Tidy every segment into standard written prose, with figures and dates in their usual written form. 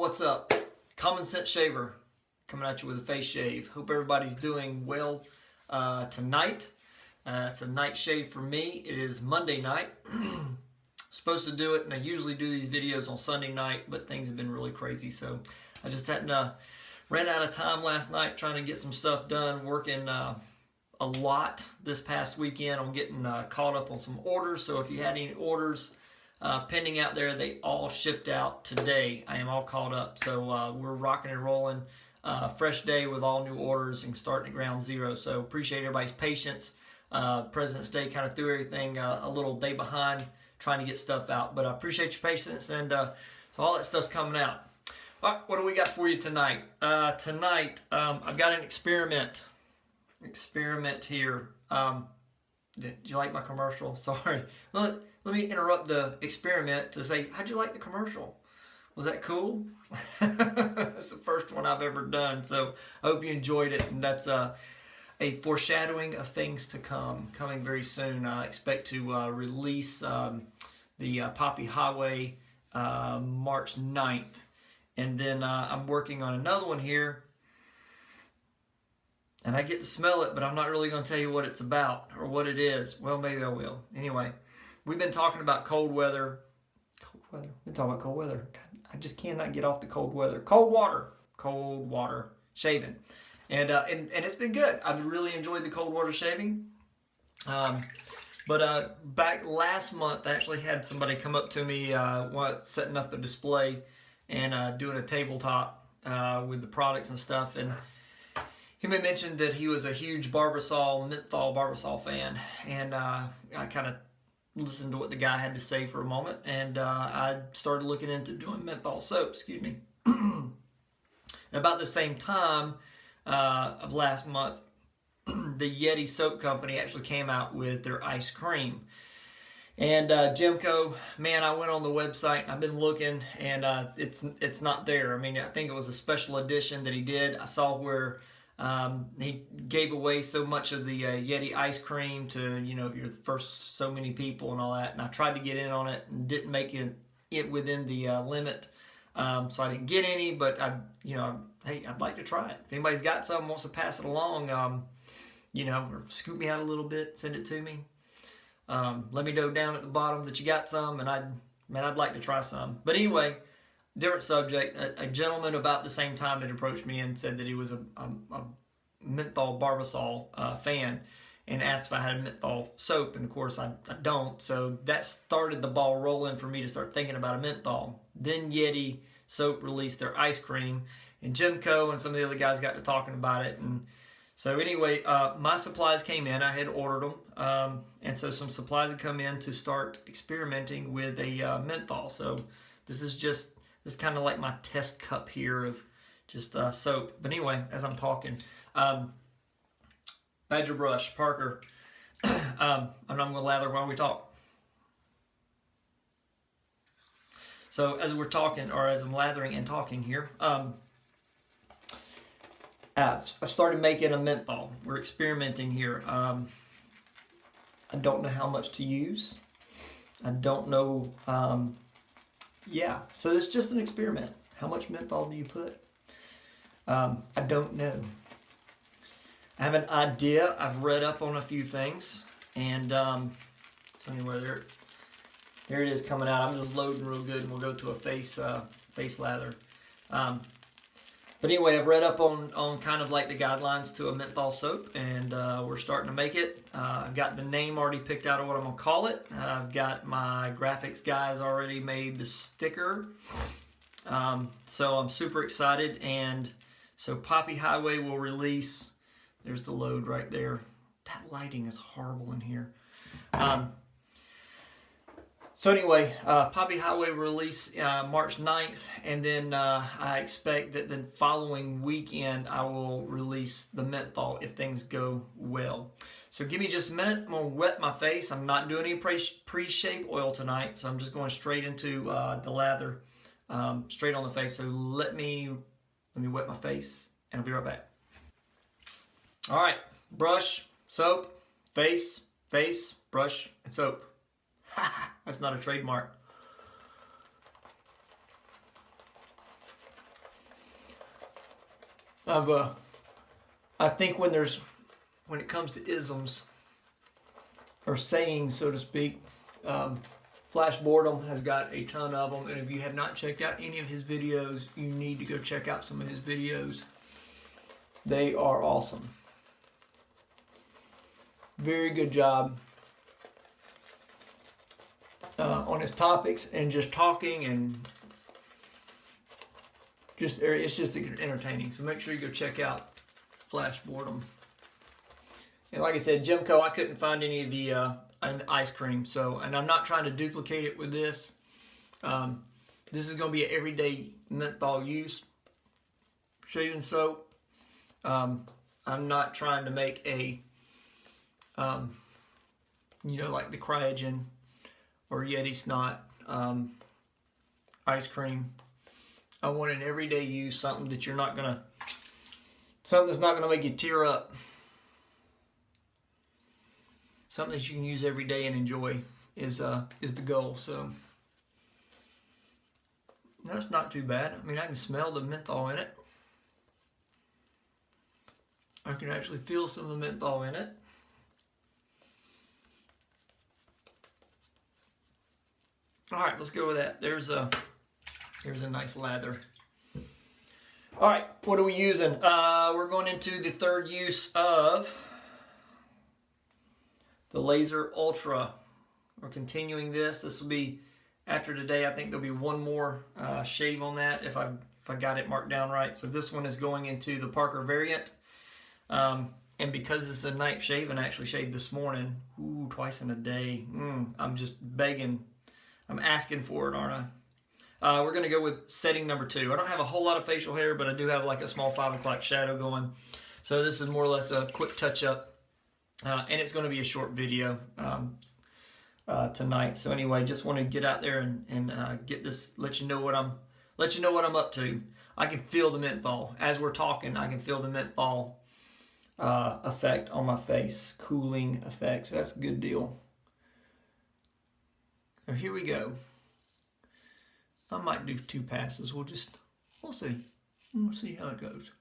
what's up? Common Sense Shaver coming at you with a face shave. Hope everybody's doing well tonight. It's a night shave for me. It is Monday night. Supposed to do it, and I usually do these videos on Sunday night, but things have been really crazy, so I just hadn't ran out of time last night trying to get some stuff done, working a lot this past weekend. I'm getting caught up on some orders, so if you had any orders pending out there, they all shipped out today. I am all caught up, so we're rocking and rolling. Fresh day with all new orders and starting at ground zero, so appreciate everybody's patience. President's Day kind of threw everything a little day behind trying to get stuff out, but I appreciate your patience, and so all that stuff's coming out. All right, what do we got for you tonight? Tonight, I've got an experiment here. Did you like my commercial? Sorry. Well, let me interrupt the experiment to say, how'd you like the commercial? Was that cool? That's the first one I've ever done, so I hope you enjoyed it, and that's a foreshadowing of things to come, coming very soon. I expect to release the Poppy Highway March 9th, and then I'm working on another one here, and I get to smell it, but I'm not really going to tell you what it's about or what it is. Well, maybe I will. Anyway, we've been talking about cold weather. We've been talking about cold weather. God, I just cannot get off the cold weather. Cold water shaving. And it's been good. I've really enjoyed the cold water shaving. But back last month, I actually had somebody come up to me while setting up a display and doing a tabletop with the products and stuff. And he had mentioned that he was a huge Menthol Barbasol fan. And I kind of listened to what the guy had to say for a moment. And I started looking into doing menthol soap, excuse me. And about the same time, of last month, the Yeti soap company actually came out with their ice cream. And Jimco, man, I went on the website and I've been looking, and it's not there. I mean, I think it was a special edition that he did. I saw where he gave away so much of the Yeti ice cream to, if you're the first so many people and all that. And I tried to get in on it and didn't make it within the limit. So I didn't get any, but hey, I'd like to try it. If anybody's got some, wants to pass it along, or scoop me out a little bit, send it to me. Let me know down at the bottom that you got some, and I'd like to try some. But anyway, different subject. A gentleman about the same time that approached me and said that he was a Menthol Barbasol fan, and asked if I had a menthol soap, and of course I don't. So that started the ball rolling for me to start thinking about a menthol. Then Yeti soap released their ice cream, and Jimco and some of the other guys got to talking about it. And so anyway, my supplies came in. I had ordered them, and so some supplies had come in to start experimenting with a menthol. So this is kind of like my test cup here of just soap. But anyway, as I'm talking, Badger brush, Parker. I'm going to lather while we talk. So as we're talking, or as I'm lathering and talking here, I've started making a menthol. We're experimenting here. I don't know how much to use. I don't know. So it's just an experiment. How much menthol do you put? I don't know. I have an idea. I've read up on a few things, and so anyway, there it is coming out. I'm just loading real good, and we'll go to a face lather. But anyway, I've read up on kind of like the guidelines to a menthol soap, and we're starting to make it. I've got the name already picked out of what I'm gonna call it. I've got my graphics guys already made the sticker. So I'm super excited, and so Poppy Highway will release. There's the load right there. That lighting is horrible in here. So anyway, Poppy Highway will release March 9th, and then I expect that the following weekend I will release the menthol if things go well. So give me just a minute. I'm going to wet my face. I'm not doing any pre-shave oil tonight, so I'm just going straight into the lather, straight on the face. So let me wet my face, and I'll be right back. All right, brush, soap, face, brush, and soap. That's not a trademark. I think when it comes to isms or sayings, so to speak, Flash Boredom has got a ton of them, and if you have not checked out any of his videos, you need to go check out some of his videos. They are awesome. Very good job on his topics and just talking, and it's just entertaining. So make sure you go check out Flash Boredom. And like I said, Jimco, I couldn't find any of the ice cream, and I'm not trying to duplicate it with this. This is going to be an everyday menthol use shaving soap. I'm not trying to make a like the Cryogen or Yeti Snot ice cream. I want an everyday use, something that's not gonna make you tear up. Something that you can use every day and enjoy is the goal. So that's not too bad. I mean, I can smell the menthol in it. I can actually feel some of the menthol in it. All right, let's go with that. There's a nice lather. All right, what are we using? We're going into the third use of the Laser Ultra. We're continuing this. This will be after today. I think there'll be one more shave on that if I got it marked down right. So this one is going into the Parker variant. And because it's a night shave, and I actually shaved this morning, twice in a day. I'm just begging. I'm asking for it, aren't I? We're going to go with setting number 2. I don't have a whole lot of facial hair, but I do have like a small 5 o'clock shadow going. So this is more or less a quick touch-up. And it's going to be a short video tonight. So anyway, just want to get out there and get this, let you know what I'm up to. I can feel the menthol. As we're talking, I can feel the menthol effect on my face. Cooling effect. So that's a good deal. So here we go. I might do 2 passes. We'll see. We'll see how it goes.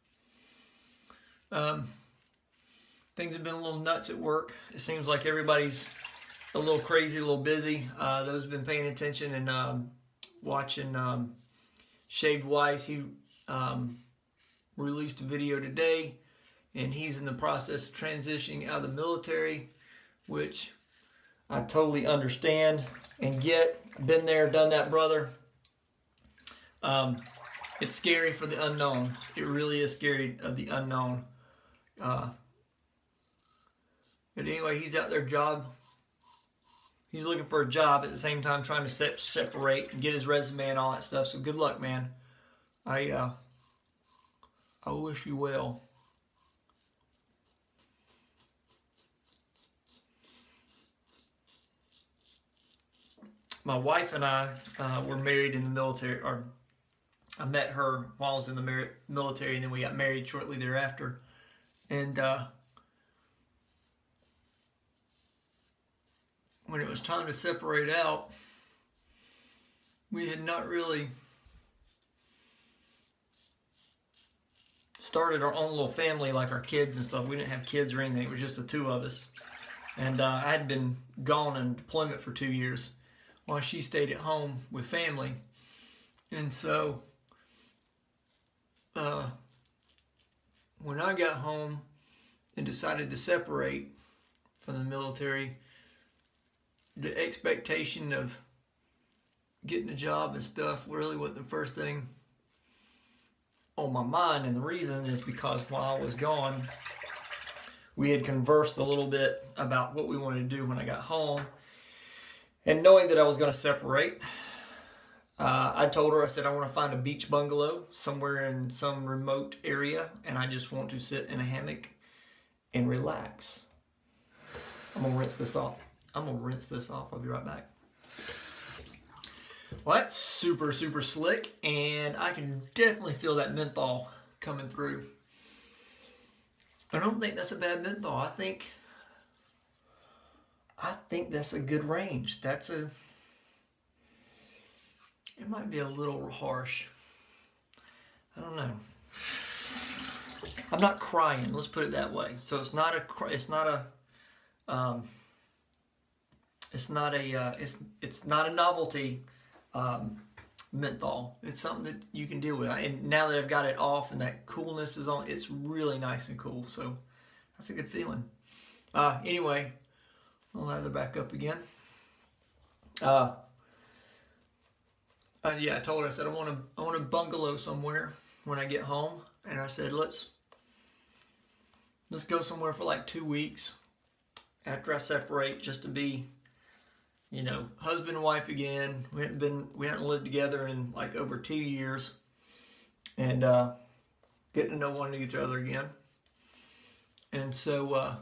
Things have been a little nuts at work. It seems like everybody's a little crazy, a little busy. Those have been paying attention and watching Shaved Weiss. He released a video today, and he's in the process of transitioning out of the military, which I totally understand and get. Been there, done that, brother. It's scary for the unknown. It really is scary of the unknown. But anyway, he's out there he's looking for a job at the same time trying to separate and get his resume and all that stuff. So good luck, man. I wish you well. My wife and I were married in the military, or I met her while I was in the military, and then we got married shortly thereafter. And when it was time to separate out, we had not really started our own little family like our kids and stuff. We didn't have kids or anything. It was just the 2 of us. And I had been gone on deployment for 2 years while she stayed at home with family. And so when I got home and decided to separate from the military, the expectation of getting a job and stuff really wasn't the first thing on my mind. And the reason is because while I was gone, we had conversed a little bit about what we wanted to do when I got home. And knowing that I was going to separate, I told her, I said, I want to find a beach bungalow somewhere in some remote area, and I just want to sit in a hammock and relax. I'm going to rinse this off. I'll be right back. Well, that's super, super slick, and I can definitely feel that menthol coming through. I don't think that's a bad menthol. I think that's a good range. It might be a little harsh. I don't know. I'm not crying. Let's put it that way. So it's not a novelty menthol. It's something that you can deal with. And now that I've got it off and that coolness is on, it's really nice and cool. So that's a good feeling. Anyway, I'll lather back up again. Yeah, I told her, I said I want a bungalow somewhere when I get home, and I said let's go somewhere for like 2 weeks after I separate, just to be, you know, husband and wife again. We hadn't lived together in like over 2 years, and getting to know one of each other again. And so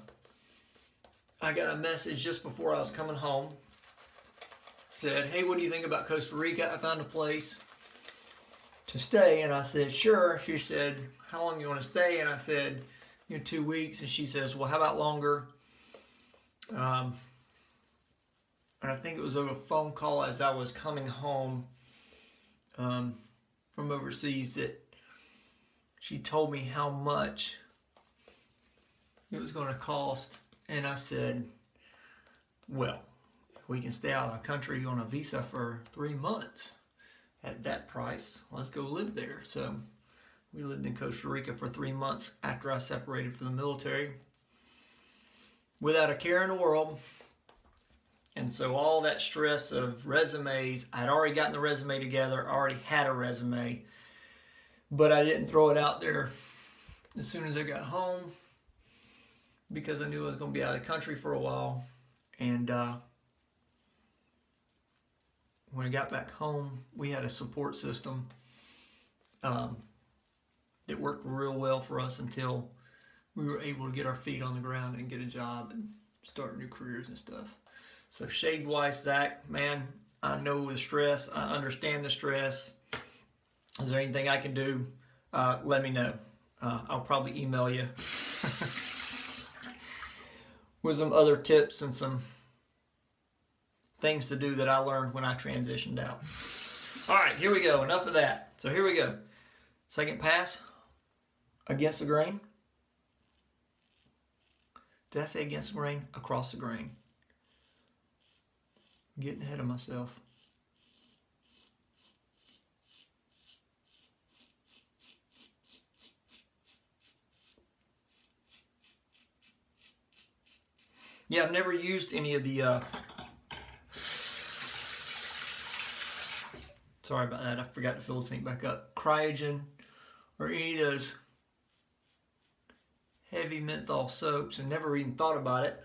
I got a message just before I was coming home. Said, hey, what do you think about Costa Rica? I found a place to stay. And I said, sure. She said, how long do you want to stay? And I said, 2 weeks. And she says, well, how about longer? And I think it was over a phone call as I was coming home from overseas that she told me how much it was going to cost. And I said, well, we can stay out of the country on a visa for 3 months at that price. Let's go live there. So we lived in Costa Rica for 3 months after I separated from the military, without a care in the world. And so all that stress of resumes, I'd already gotten the resume together, I already had a resume, but I didn't throw it out there as soon as I got home because I knew I was going to be out of the country for a while. And when I got back home, we had a support system that worked real well for us until we were able to get our feet on the ground and get a job and start new careers and stuff. So shade-wise, Zach, man, I know the stress. I understand the stress. Is there anything I can do? Let me know. I'll probably email you with some other tips and some things to do that I learned when I transitioned out. All right, here we go. Enough of that. So here we go. Second pass, against the grain. Did I say against the grain? Across the grain. I'm getting ahead of myself. Yeah, I've never used any of the sorry about that, I forgot to fill the sink back up. Cryogen or any of those heavy menthol soaps, and never even thought about it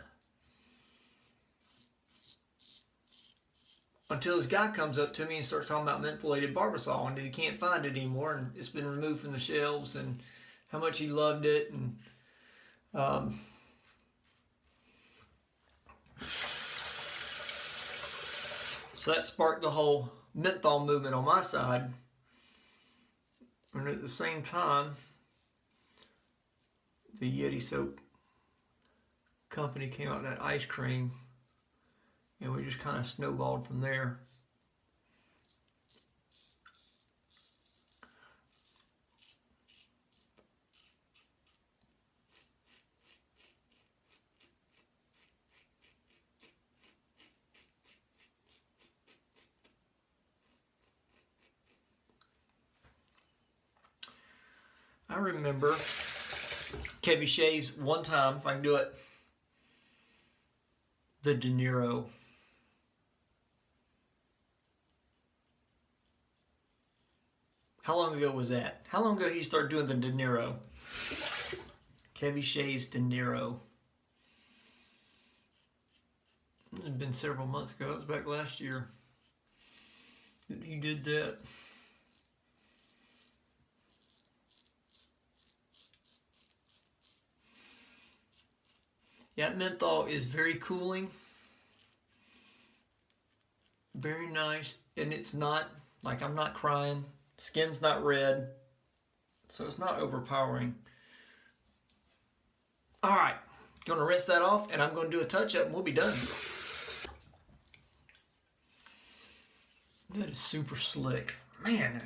until this guy comes up to me and starts talking about mentholated barbasol and that he can't find it anymore and it's been removed from the shelves and how much he loved it. And so that sparked the whole menthol movement on my side. And at the same time, the Yeti soap company came out with that ice cream, and we just kind of snowballed from there. I remember Kevy shaves one time, if I can do it, the De Niro. How long ago was that? How long ago he started doing the De Niro? Kevy shaves De Niro. It's been several months ago. It was back last year that he did that. Yeah, menthol is very cooling, very nice, and it's not, like, I'm not crying, skin's not red, so it's not overpowering. All right, gonna rinse that off, and I'm gonna do a touch-up, and we'll be done. That is super slick. Man.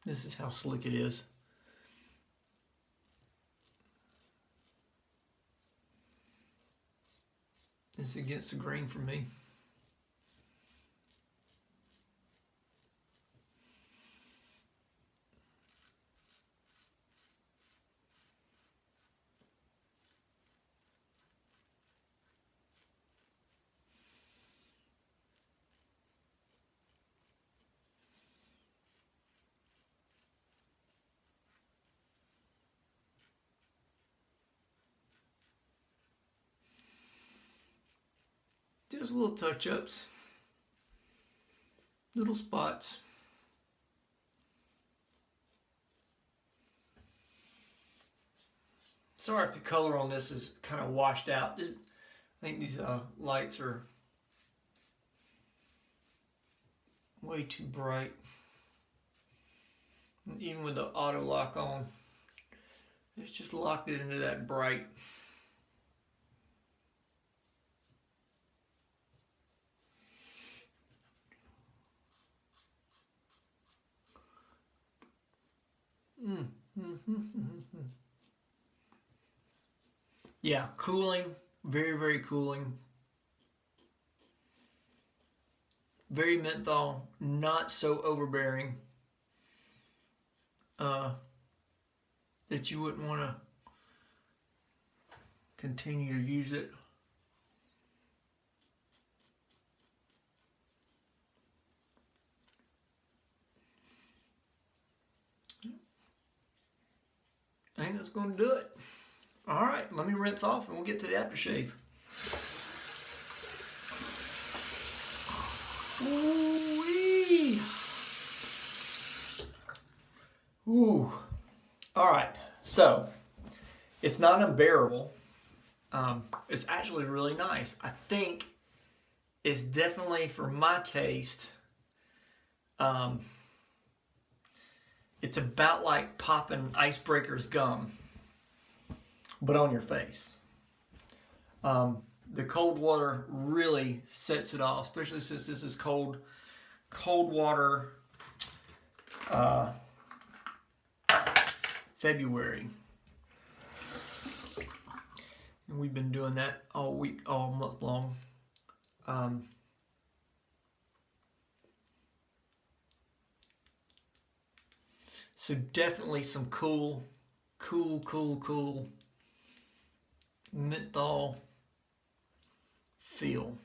This is how slick it is. It's against the grain for me. Just little touch-ups, little spots. Sorry if the color on this is kind of washed out. I think these lights are way too bright. And even with the auto lock on, it's just locked it into that bright. Yeah, cooling, very, very cooling. Very menthol, not so overbearing that you wouldn't want to continue to use it. I think that's going to do it. All right, let me rinse off and we'll get to the aftershave. Ooh-wee. Ooh. All right, so it's not unbearable. It's actually really nice. I think it's definitely, for my taste, it's about like popping Icebreaker's gum, but on your face. The cold water really sets it off, especially since this is cold water February. And we've been doing that all week, all month long. So definitely some cool menthol feel.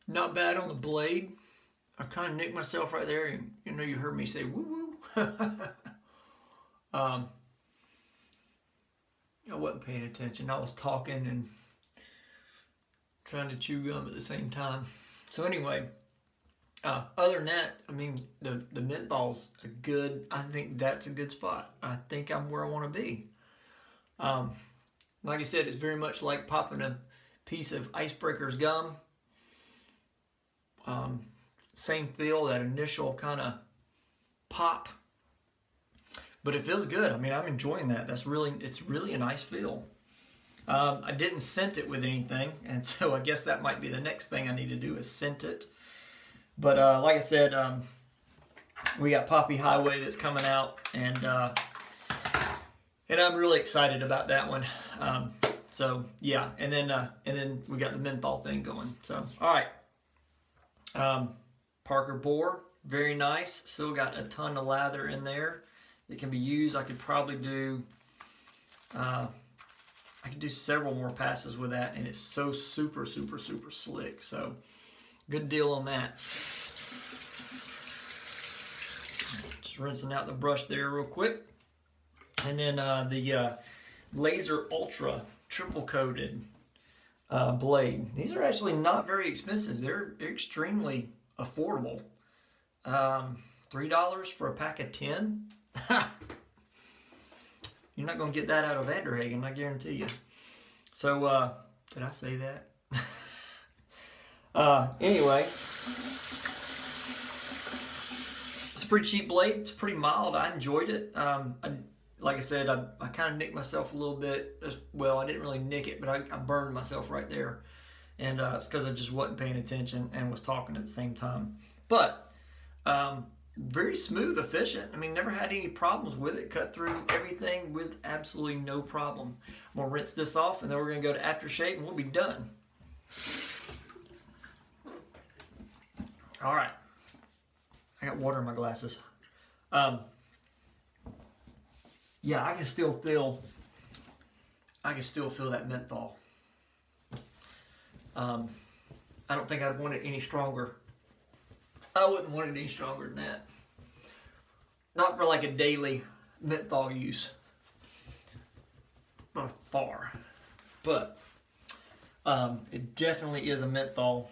Not bad on the blade. I kind of nicked myself right there. You know, you heard me say woo woo. I wasn't paying attention. I was talking and trying to chew gum at the same time. So anyway, other than that, I mean, the menthol's a good, I think that's a good spot. I think I'm where I want to be. Like I said, it's very much like popping a piece of Icebreaker's gum. Same feel, that initial kind of pop. But it feels good. I mean, I'm enjoying that. It's really a nice feel. I didn't scent it with anything, and so I guess that might be the next thing I need to do is scent it. But like I said, we got Poppy Highway that's coming out, and I'm really excited about that one. So yeah, and then we got the menthol thing going. So all right, Parker Boar, very nice. Still got a ton of lather in there. It can be used. I could probably do, I could do several more passes with that, and it's so super slick. So good deal on that. Just rinsing out the brush there real quick. And then the Laser Ultra triple coated blade. These are actually not very expensive. They're extremely affordable. $3 for a pack of 10. You're not going to get that out of Vanderhagen, I guarantee you. So, did I say that? Anyway, it's a pretty cheap blade. It's pretty mild. I enjoyed it. Like I said, I kind of nicked myself a little bit. Well, I didn't really nick it, but I burned myself right there. and it's because I just wasn't paying attention and was talking at the same time. But very smooth, efficient. I mean, never had any problems with it. Cut through everything with absolutely no problem. I'm gonna rinse this off, and then we're gonna go to aftershave, and we'll be done. All right. I got water in my glasses. Yeah, I can still feel that menthol. I don't think I'd want it any stronger. I wouldn't want it any stronger than that. Not for like a daily menthol use. Not far. But it definitely is a menthol.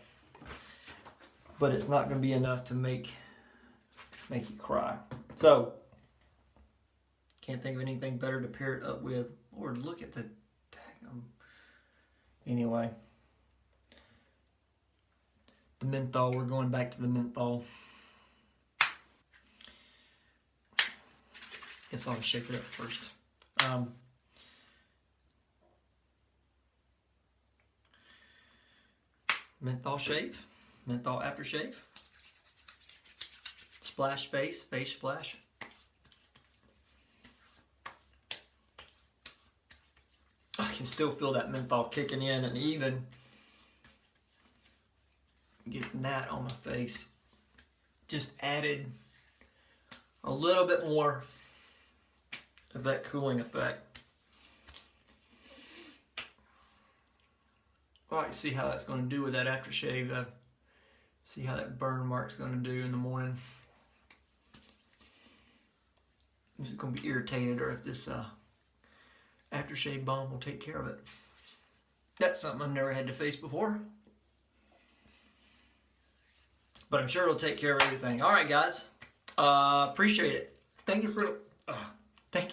But it's not going to be enough to make you cry. So, can't think of anything better to pair it up with. Lord, look at the daggum. Anyway. The menthol, we're going back to the menthol. Guess I'll shake it up first. Menthol shave, menthol aftershave. Splash face splash. I can still feel that menthol kicking in, and even getting that on my face just added a little bit more of that cooling effect. All right, see how that's going to do with that aftershave. See how that burn mark's going to do in the morning. I'm just going to be irritated, or if this aftershave balm will take care of it. That's something I've never had to face before. But I'm sure it'll take care of everything. All right, guys. Appreciate it. Thank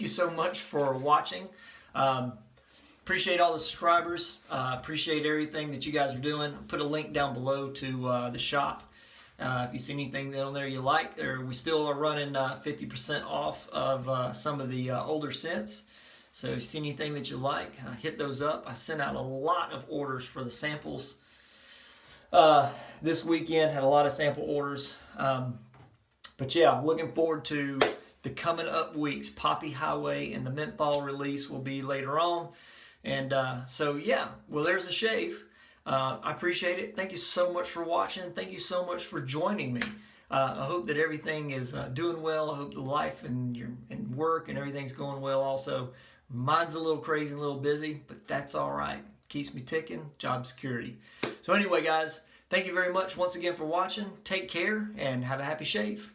you so much for watching. Appreciate all the subscribers. Appreciate everything that you guys are doing. I'll put a link down below to the shop. If you see anything on there you like, we still are running 50% off of some of the older scents. So if you see anything that you like, hit those up. I sent out a lot of orders for the samples. This weekend had a lot of sample orders. But yeah, looking forward to the coming up weeks. Poppy Highway and the menthol release will be later on. And so yeah, well, there's the shave. I appreciate it. Thank you so much for watching. Thank you so much for joining me. I hope that everything is doing well. I hope the life and your work and everything's going well also. Mine's a little crazy, a little busy, but that's all right. Keeps me ticking, job security. So anyway, guys, thank you very much once again for watching. Take care and have a happy shave.